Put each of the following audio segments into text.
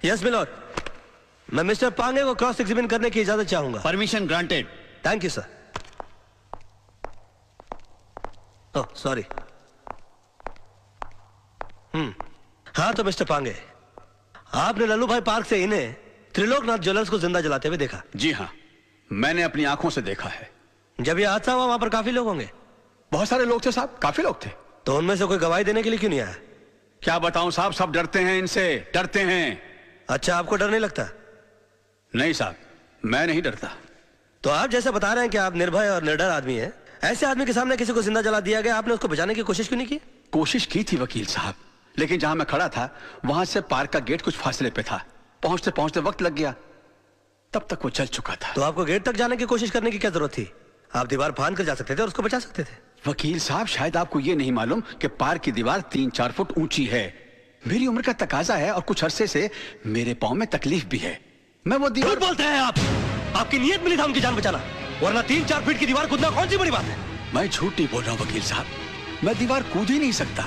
Yes milord, मैं mister पांगे को cross examine करने की इजाजत चाहूंगा। Permission granted. Thank you sir. Oh sorry. हाँ तो मिस्टर पांगे, आपने लल्लू भाई पार्क से इन्हें त्रिलोकनाथ ज्वेलर्स को जिंदा जलाते हुए देखा? जी हाँ, मैंने अपनी आंखों से देखा है। जब यह हादसा हुआ वहां पर काफी लोग होंगे? बहुत सारे लोग थे साहब, काफी लोग थे। तो उनमें से कोई गवाही देने के लिए क्यों नहीं आया? क्या बताऊं साहब, सब डरते हैं इनसे, डरते हैं। अच्छा, आपको डर नहीं लगता? नहीं साहब, मैं नहीं डरता। तो आप जैसे बता रहे हैं कि आप निर्भय और निडर आदमी हैं, ऐसे आदमी के सामने किसी को जिंदा जला दिया गया, आपने उसको बचाने की कोशिश क्यों नहीं की? कोशिश की थी वकील साहब, लेकिन जहां मैं खड़ा था वहां से पार्क का गेट कुछ फासले पे था। पहुंचते पहुंचते वक्त लग गया, तब तक वो चल चुका था। तो आपको गेट तक जाने की कोशिश करने की क्या जरूरत थी? आप दीवार फांद कर जा सकते थे और उसको बचा सकते थे। वकील साहब, शायद आपको ये नहीं मालूम कि पार्क की दीवार 3-4 फुट ऊंची है। मेरी उम्र का तकाजा है और कुछ अरसे से मेरे पांव में तकलीफ भी है। मैं वो दीवार... झूठ बोलते हैं आप। आपकी नीयत मिली था उनकी जान बचाना, वरना 3-4 फीट की दीवार कूदना कौन सी बड़ी बात है? मैं झूठ नहीं बोल रहा हूं वकील साहब, मैं दीवार कूद ही नहीं सकता।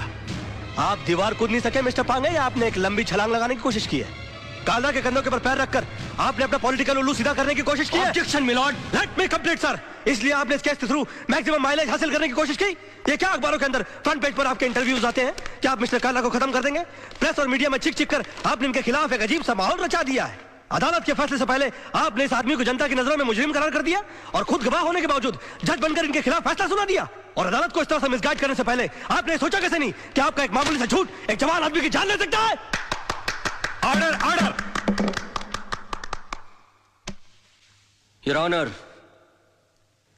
आप दीवार कूद नहीं सके मिस्टर पांगे, या आपने एक लंबी छलांग लगाने की कोशिश की है? कालरा के कंधों के पर पैर रखकर आपने अपना पॉलिटिकल उल्लू सीधा करने की कोशिश की है? Objection milord, let me complete sir. इसलिए आपने इस केस के थ्रू मैक्सिमम माइलेज हासिल करने की कोशिश की? ये क्या अखबारों के अंदर फ्रंट पेज पर आपके इंटरव्यूज आते हैं कि आप मिस्टर कालरा को खत्म कर देंगे? प्रेस और मीडिया में चिक चिक कर आपने इनके खिलाफ एक अजीब सा माहौल रचा दिया है। अदालत के फैसले से पहले आपने इस आदमी को जनता की नजरों में मुजरिम करार कर दिया और खुद गवाह होने के बावजूद जज बनकर इनके खिलाफ फैसला सुना दिया। और अदालत को इस तरह से मिसगाइड करने से पहले आपने सोचा कैसे नहीं कि आपका एक मामूली सा झूठ एक जवान आदमी की जान ले सकता है? Order, order. योर ऑनर,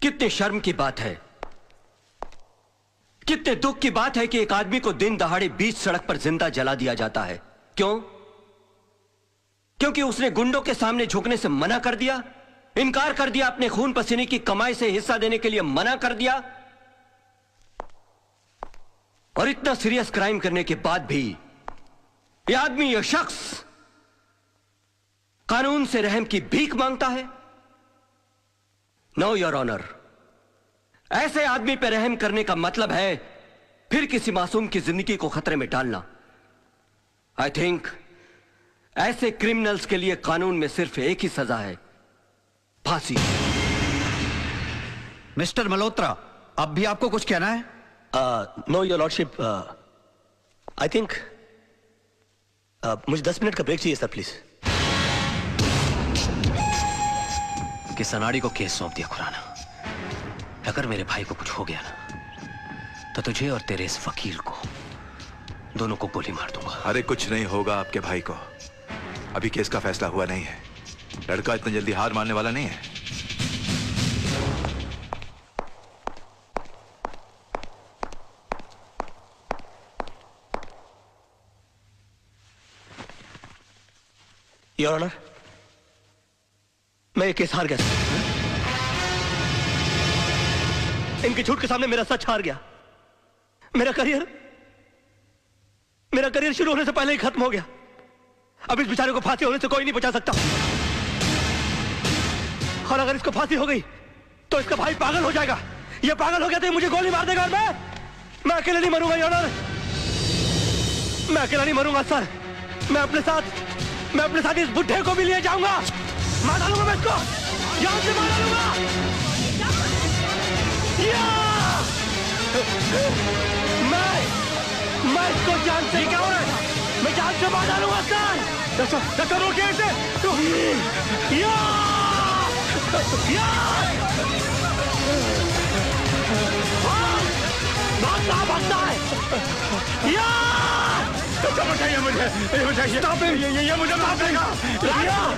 कितने शर्म की बात है, कितने दुख की बात है कि एक आदमी को दिन दहाड़े बीच सड़क पर जिंदा जला दिया जाता है। क्यों? क्योंकि उसने गुंडों के सामने झुकने से मना कर दिया, इनकार कर दिया, अपने खून पसीने की कमाई से हिस्सा देने के लिए मना कर दिया। और इतना सीरियस क्राइम करने के बाद भी यह आदमी, यह शख्स कानून से रहम की भीख मांगता है। नो योर ऑनर, ऐसे आदमी पर रहम करने का मतलब है फिर किसी मासूम की जिंदगी को खतरे में डालना। आई थिंक ऐसे क्रिमिनल्स के लिए कानून में सिर्फ एक ही सजा है, फांसी। मिस्टर मल्होत्रा, अब भी आपको कुछ कहना है? Know your lordship, I think मुझे 10 मिनट का ब्रेक चाहिए सर, प्लीज। किस अनाड़ी को केस सौंप दिया खुराना। अगर मेरे भाई को कुछ हो गया ना, तो तुझे और तेरे इस वकील को दोनों को गोली मार दूंगा। अरे कुछ नहीं होगा आपके भाई को, अभी केस का फैसला हुआ नहीं है। लड़का इतना जल्दी हार मानने वाला नहीं है। योर ऑनर, मैं ये केस हार गया। इनके झूठ के सामने मेरा सच हार गया। मेरा करियर शुरू होने से पहले ही खत्म हो गया। अब इस बेचारे को फांसी होने से कोई नहीं बचा सकता। और अगर इसको फांसी हो गई तो इसका भाई पागल हो जाएगा। ये पागल हो गया तो ये मुझे गोली मार देगा और मैं अकेले नहीं मरूंगा योर ऑनर। मैं अकेला नहीं मरूंगा सर। मैं अपने साथ इस बुढ़े को भी लिए जाऊंगा। मार डालूंगा मैं इसको, यहां से मार डालूंगा। मैं इसको जान से, क्या हो रहा है? मैं जान से मार डालूंगा सर। रोकिए इसे। भागता है। बचाइए मुझे, ये मुझे मार देगा।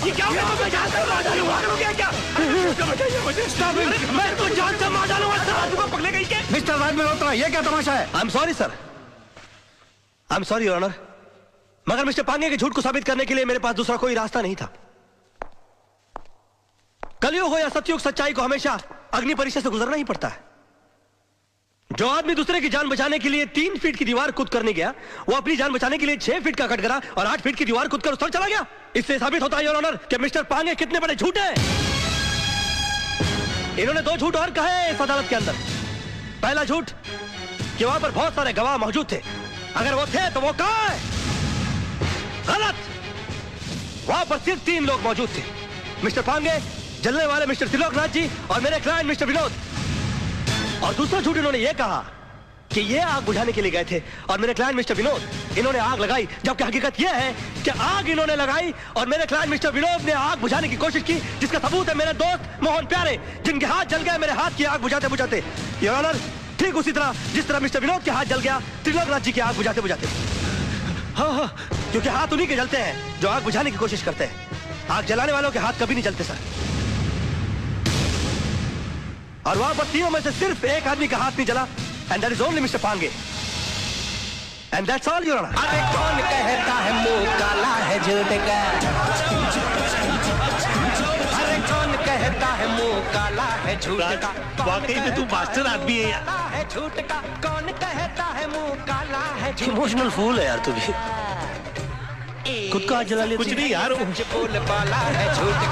ये क्या होगा? मैं जान से मार डालूंगा। क्या? बचाइए मुझे, मैं इसको जान से मार डालूंगा सर। पकड़े गई के मिस्टर राज मल्होत्रा, ये क्या तमाशा है? I am sorry sir, I am sorry your honour, मगर मिस्टर पांगे के झूठ को साबित करने के लिए मेरे पास दूसरा कोई रास्ता नहीं था। कलयुग हो या सतयुग, सच्चाई को हमेशा अग्नि परीक्षा से गुजरना ही पड़ता है। जो आदमी दूसरे की जान बचाने के लिए 3 फीट की दीवार कूद करने गया, वो अपनी जान बचाने के लिए 6 फीट का कटघरा और 8 फीट की दीवार कूद कर उस पर चला गया। इससे साबित होता है योर ऑनर कि मिस्टर पांगे कितने बड़े झूठ हैं। इन्होंने 2 झूठ और कहे इस अदालत के अंदर। पहला झूठ कि वहां पर बहुत सारे गवाह मौजूद थे, अगर वो थे तो वो कहां है? गलत। वहां पर सिर्फ 3 लोग मौजूद थे, मिस्टर पांगे, जलने वाले मिस्टर त्रिलोकनाथ जी और मेरे क्लाइंट मिस्टर विनोद। और दूसरा झूठ इन्होंने ये कहा कि ये आग बुझाने के लिए गए थे और मेरे क्लाइंट मिस्टर विनोद इन्होंने आग लगाई, जबकि हकीकत यह है कि आग इन्होंने लगाई और मेरे क्लाइंट मिस्टर विनोद ने आग बुझाने की कोशिश की, जिसका सबूत है मेरे दोस्त मोहन प्यारे, जिनके हाथ जल गए मेरे हाथ की आग बुझाते बुझाते। योर ऑनर, ठीक उसी तरह जिस तरह मिस्टर विनोद के हाथ जल गया त्रिलोकनाथ जी की आग बुझाते बुझाते। हाँ, क्योंकि हाथ उन्हीं के जलते हैं जो आग बुझाने की कोशिश करते हैं। आग जलाने वालों के हाथ कभी नहीं जलते सर। और वहां पर तीनों में से सिर्फ एक आदमी का हाथ नहीं जला, and that is only mister Pange, and that's all your honour. अरे कौन कहता है मुंह काला है झूठ का? अरे कौन कहता है मुंह काला है झूठ का? वाकई में तू मास्टर आदमी है यार। काला है झूठ का? कौन कहता है मुंह काला है झूठ? इमोशनल फूल है यार तू भी, खुद का हाथ जला लिया। कुछ नहीं यार, बोल बाला है झूठ